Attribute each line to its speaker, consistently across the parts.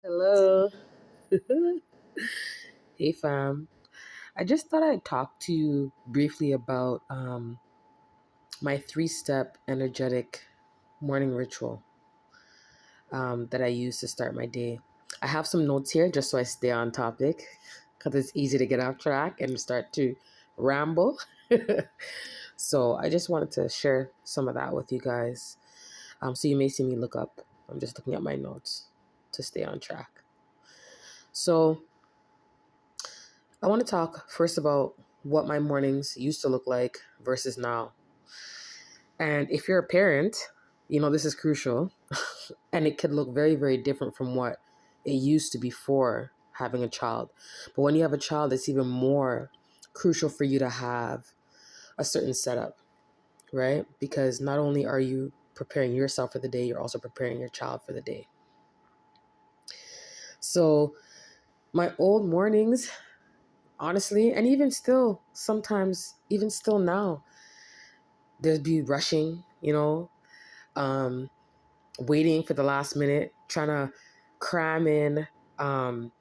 Speaker 1: Hello. Hey fam. I just thought I'd talk to you briefly about my 3-step energetic morning ritual that I use to start my day. I have some notes here just so I stay on topic because it's easy to get off track and start to ramble. So I just wanted to share some of that with you guys. So you may see me look up. I'm just looking at my notes to stay on track. So I want to talk first about what my mornings used to look like versus now. And if you're a parent, this is crucial and it could look very, very different from what it used to before having a child. But when you have a child, it's even more crucial for you to have a certain setup, right? Because not only are you preparing yourself for the day, you're also preparing your child for the day. So my old mornings, honestly, and even still, sometimes, even still now, there'd be rushing, um, waiting for the last minute, trying to cram in from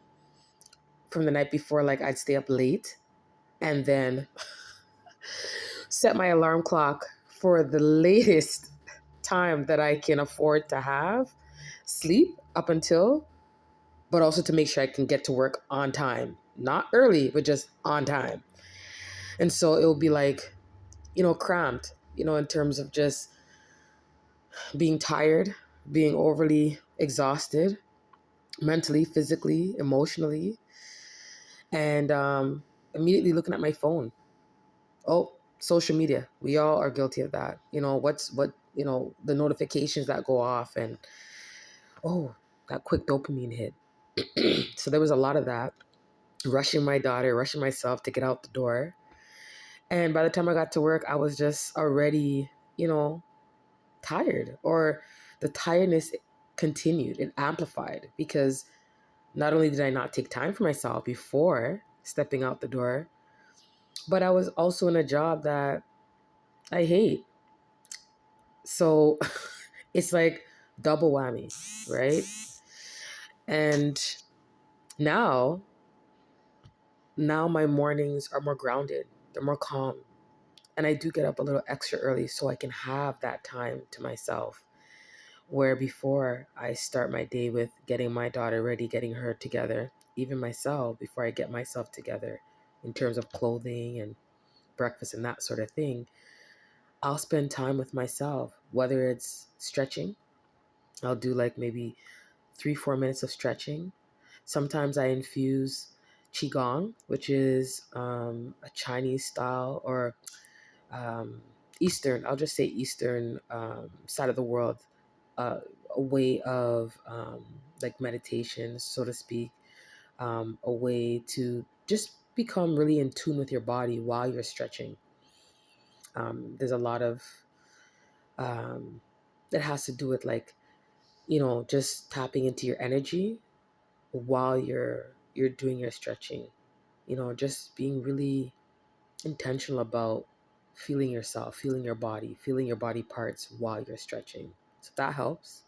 Speaker 1: the night before. Like I'd stay up late and then set my alarm clock for the latest time that I can afford to have sleep up until, but also to make sure I can get to work on time. Not early, but just on time. And so it will be like, cramped, in terms of just being tired, being overly exhausted, mentally, physically, emotionally, and immediately looking at my phone. Oh, social media. We all are guilty of that. The notifications that go off and, oh, that quick dopamine hit. So there was a lot of that. Rushing my daughter, rushing myself to get out the door. And by the time I got to work, I was just already, tired, or the tiredness continued, it amplified because not only did I not take time for myself before stepping out the door, but I was also in a job that I hate. So it's like double whammy, right? And now, now my mornings are more grounded, they're more calm. And I do get up a little extra early so I can have that time to myself. Where before I start my day with getting my daughter ready, getting her together, even myself, before I get myself together in terms of clothing and breakfast and that sort of thing, I'll spend time with myself, whether it's stretching. I'll do like maybe 3, 4 minutes of stretching. Sometimes I infuse qigong, which is a Chinese style or um, Eastern, I'll just say Eastern side of the world, a way of like meditation, so to speak, a way to just become really in tune with your body while you're stretching. There's a lot of that has to do with like, just tapping into your energy while you're doing your stretching. Just being really intentional about feeling yourself, feeling your body parts while you're stretching. So that helps.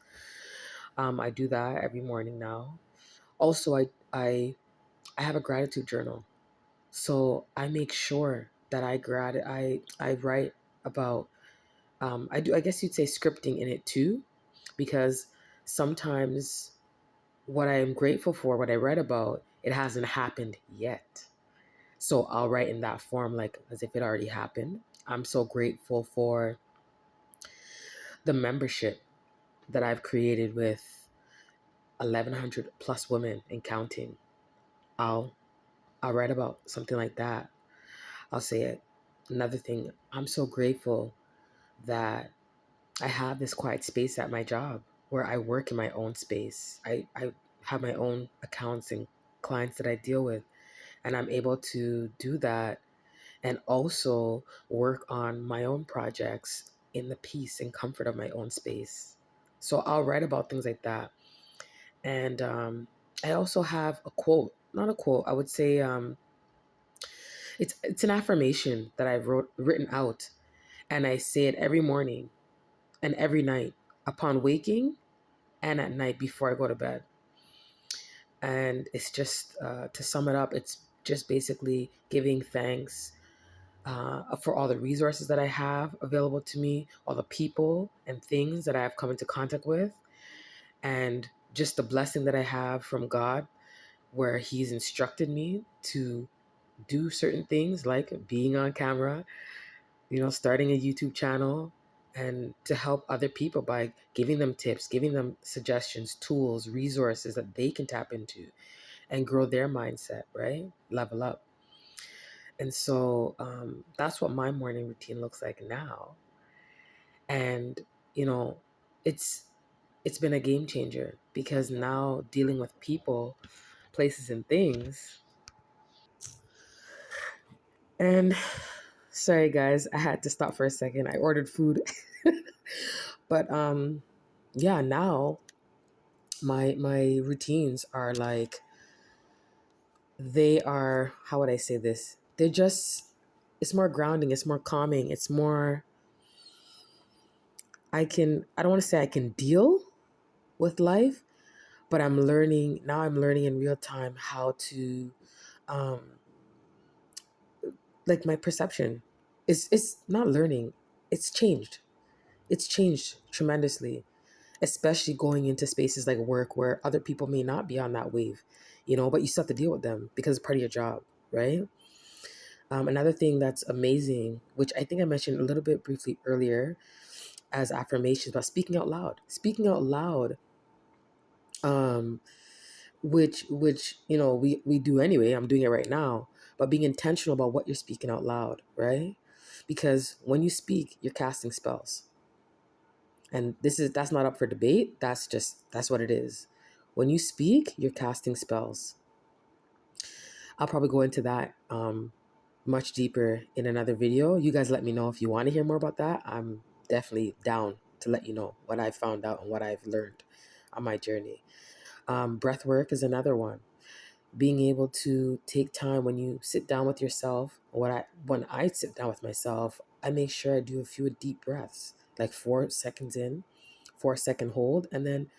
Speaker 1: I do that every morning now. Also, I have a gratitude journal, so I make sure that I write about. I do. I guess you'd say scripting in it too, because sometimes what I am grateful for, what I read about, it hasn't happened yet. So I'll write in that form, like as if it already happened. I'm so grateful for the membership that I've created with 1,100 plus women and counting. I'll I'll write about something like that. I'll say it. Another thing, I'm so grateful that I have this quiet space at my job where I work in my own space. I have my own accounts and clients that I deal with, and I'm able to do that and also work on my own projects in the peace and comfort of my own space. So I'll write about things like that. And I also have a quote, not a quote, I would say it's an affirmation that I've written out, and I say it every morning and every night upon waking and at night before I go to bed. And it's just, to sum it up, it's just basically giving thanks for all the resources that I have available to me, all the people and things that I have come into contact with, and just the blessing that I have from God, where He's instructed me to do certain things like being on camera, starting a YouTube channel, and to help other people by giving them tips, giving them suggestions, tools, resources that they can tap into and grow their mindset, right? Level up. And so that's what my morning routine looks like now. And, you know, it's it's been a game changer because now dealing with people, places and things. And sorry guys, I had to stop for a second. I ordered food. But yeah, now my routines are like, they are, how would I say this? They're just, it's more grounding, it's more calming, it's more, I don't want to say I can deal with life, but I'm learning in real time how to, um, like my perception is not learning, it's changed. It's changed tremendously, especially going into spaces like work where other people may not be on that wave, but you still have to deal with them because it's part of your job, right? Another thing that's amazing, which I think I mentioned a little bit briefly earlier as affirmations, but speaking out loud, um, which we do anyway. I'm doing it right now, but being intentional about what you're speaking out loud, right? Because when you speak, you're casting spells, and that's not up for debate. That's what it is. When you speak, you're casting spells. I'll probably go into that much deeper in another video. You guys let me know if you want to hear more about that. I'm definitely down to let you know what I've found out and what I've learned on my journey. Breath work is another one. Being able to take time when you sit down with yourself. When I sit down with myself, I make sure I do a few deep breaths, like 4 seconds in, 4 second hold, and then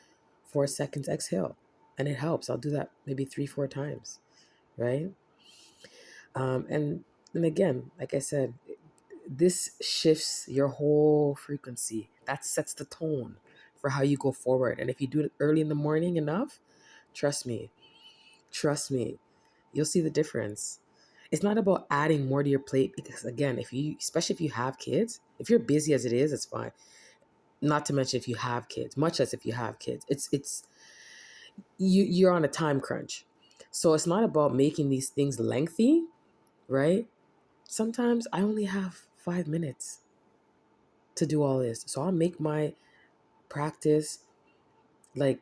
Speaker 1: 4 seconds exhale. And it helps. I'll do that maybe 3-4 times, right? And again, like I said, this shifts your whole frequency. That sets the tone for how you go forward. And if you do it early in the morning enough, trust me, trust me, you'll see the difference. It's not about adding more to your plate because, again, especially if you have kids, if you're busy as it is, it's fine. Not to mention if you have kids, much less if you have kids, it's you're on a time crunch. So it's not about making these things lengthy, right? Sometimes I only have 5 minutes to do all this. So I'll make my practice like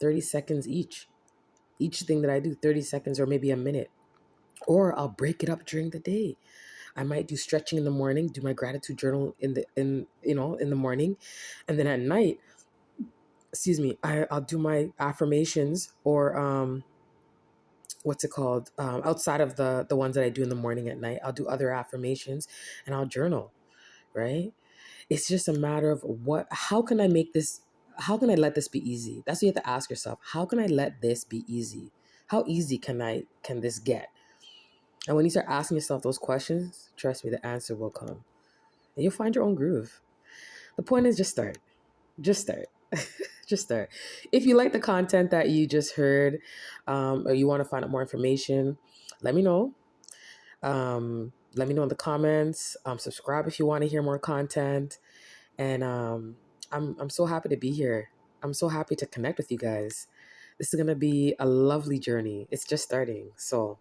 Speaker 1: 30 seconds each. Each thing that I do, 30 seconds or maybe a minute. Or I'll break it up during the day. I might do stretching in the morning, do my gratitude journal in the morning, and then at night, excuse me, I'll do my affirmations or what's it called? Outside of the ones that I do in the morning, at night, I'll do other affirmations and I'll journal, right? It's just a matter of how can I let this be easy? That's what you have to ask yourself. How can I let this be easy? How easy can this get? And when you start asking yourself those questions, trust me, the answer will come. And you'll find your own groove. The point is just start. Just start. Just start. If you like the content that you just heard, or you want to find out more information, let me know. Let me know in the comments. Subscribe if you want to hear more content. And I'm so happy to be here. I'm so happy to connect with you guys. This is gonna be a lovely journey. It's just starting. So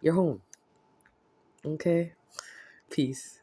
Speaker 1: you're home. Okay? Peace.